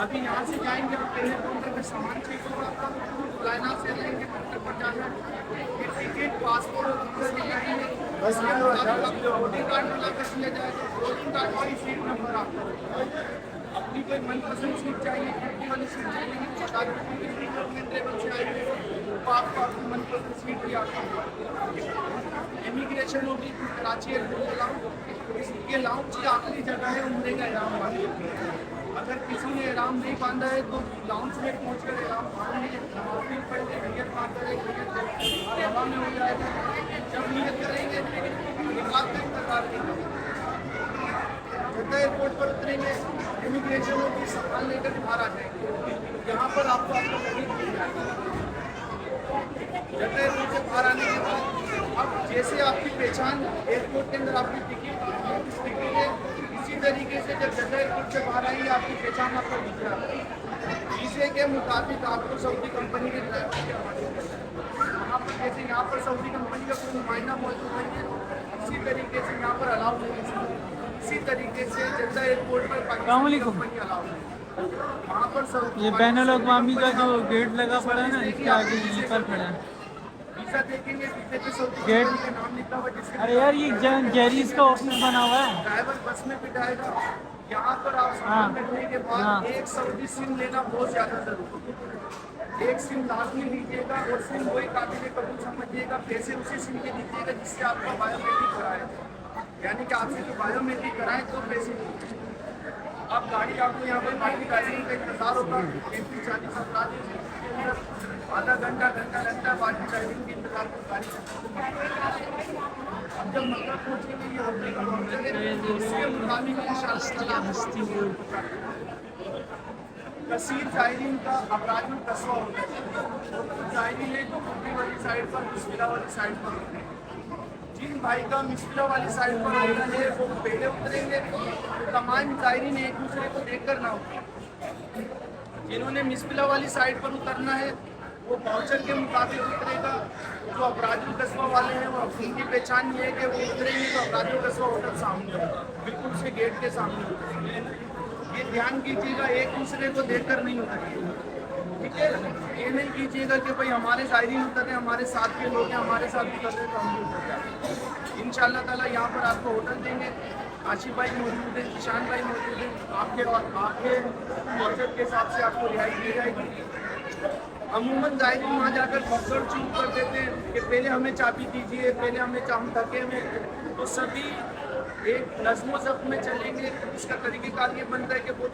अभी यहाँ से जाएंगे और पहले काउंटर में सामान चेक होगा, लाइना से लेंगे काउंटर पर जाना है, फिर टिकट पासपोर्ट और वीजा दिखाएंगे, इसके मुताबिक आपको बोर्डिंग कार्ड मिला कर दिया जाएगा। बोर्डिंग कार्ड वाली सीट नंबर आपको अपनी कोई मनपसंद सीट चाहिए, खिड़की वाली सीट चाहिए, बता दें ट्रेवल से आएंगे तो आपको आपकी मनपसंद सीट भी आपको इमिग्रेशन होगी कराची एयरपोर्ट लाउंज। ये लाउंज की आखिरी जगह है उम्रे का इनाम वाली। अगर किसी ने इनाम नहीं बांधा है तो लाउंज में पहुँच कर इनाम बांधेंगे, नमाज़ पढ़ के नियत बांध हवा में हो जाएगा। जब नियत करेंगे निकाल का इंतजार करेंगे, जद्दा एयरपोर्ट पर उतरेंगे, इमिग्रेशन होगी, सामान लेकर बाहर आ जाएंगे। यहाँ पर आपको आपका लगेज मिल जाएगा। जद्दा एयरपोर्ट से बाहर आने के बाद अब जैसे आपकी पहचान एयरपोर्ट के अंदर आपकी टिकट है, इसी तरीके से जब जद्दा एयरपोर्ट से बाहर आएंगे आपकी पहचान आपको दिख रहा है। वीज़े के मुताबिक आपको सऊदी कंपनी के ड्राइवर के हवाले वहाँ पर जैसे यहाँ पर सऊदी कंपनी का कोई नुमाइंदा मौजूद नहीं है, इसी तरीके से यहाँ पर अलाउ नहीं है। इसी तरीके से जद्दा एयरपोर्ट पर पाकिस्तानी कंपनी अलाउ है। वहाँ पर ये बैनुल अक़वामी का जो गेट लगा पड़ा है ना, इसके आगे यहीं पर खड़ा है वीज़ा देखेंगे, वीज़े पे सऊदी गेट। कंपनी का नाम लिखा हुआ है, जिसके अरे यार ये जेरीज का ऑफिस बना हुआ है। ड्राइवर बस में बिठाएगा। यहाँ पर आप सामान रखने के बाद एक सऊदी सिम लेना बहुत ज़्यादा जरूरी है। एक सिम लाजमी लीजिएगा और सिम वही काबिल कबूल समझिएगा, पैसे उसी सिम के दीजिएगा जिससे आपका बायोमेट्रिक कराए, यानी कि आपसे जो बायोमेट्रिक कराए तो पैसे दीजिए। अब गाड़ी आपको यहाँ पर बाकी ड्राइविंग का इंतजार होगा, 40 आधा घंटा लगता है बाकी ड्राइविंग के इंतजार में गाड़ी। अब जब मक्का पहुँचेंगे ये होटल का काउंटर है, उसके मुताबिक इंशाअल्लाह कसीर ज़ायरीन का अबराजुल कस्बा होता है। ज़ायरीन है तो कुफरी वाली साइड पर, मिसबिला वाली साइड पर होते हैं। जिन भाई का मिसबिला वाली साइड पर होता है वो पहले उतरेंगे तो तमाम ज़ायरीन एक दूसरे को देखकर ना उतरे। जिन्होंने मिसबिला वाली साइड पर उतरना है वो वाउचर के मुताबिक उतरेगा। जो अबराजुल कस्बा वाले हैं वो उनकी पहचान ये है कि वो उतरेंगे तो अबराजुल कस्बा होटल सामने होगा, बिल्कुल उसके गेट के सामने होगा। ये ध्यान कीजिएगा, एक दूसरे को देखकर नहीं उतरिएगा, ठीक है। ये नहीं कीजिएगा कि भाई हमारे ज़ायरीन उतर रहे, हमारे साथ के लोग हैं, हमारे साथ उतर रहे तो हम भी उतर जाए। इंशाअल्लाह ताला यहाँ पर आपको होटल देंगे। आशिफ भाई मौजूद है, किशान भाई मौजूद है, आपके वाउचर के हिसाब से आपको रिहाई दी जाएगी। अमूमन ज़ायरीन वहाँ जाकर पकड़ चूक कर देते हैं कि पहले हमें चाबी दीजिए, पहले हमें हम थके में, तो सभी एक नज़्मो ज़ब्त में चलेंगे। इसका तरीक़ेकार ये बनता है कि बहुत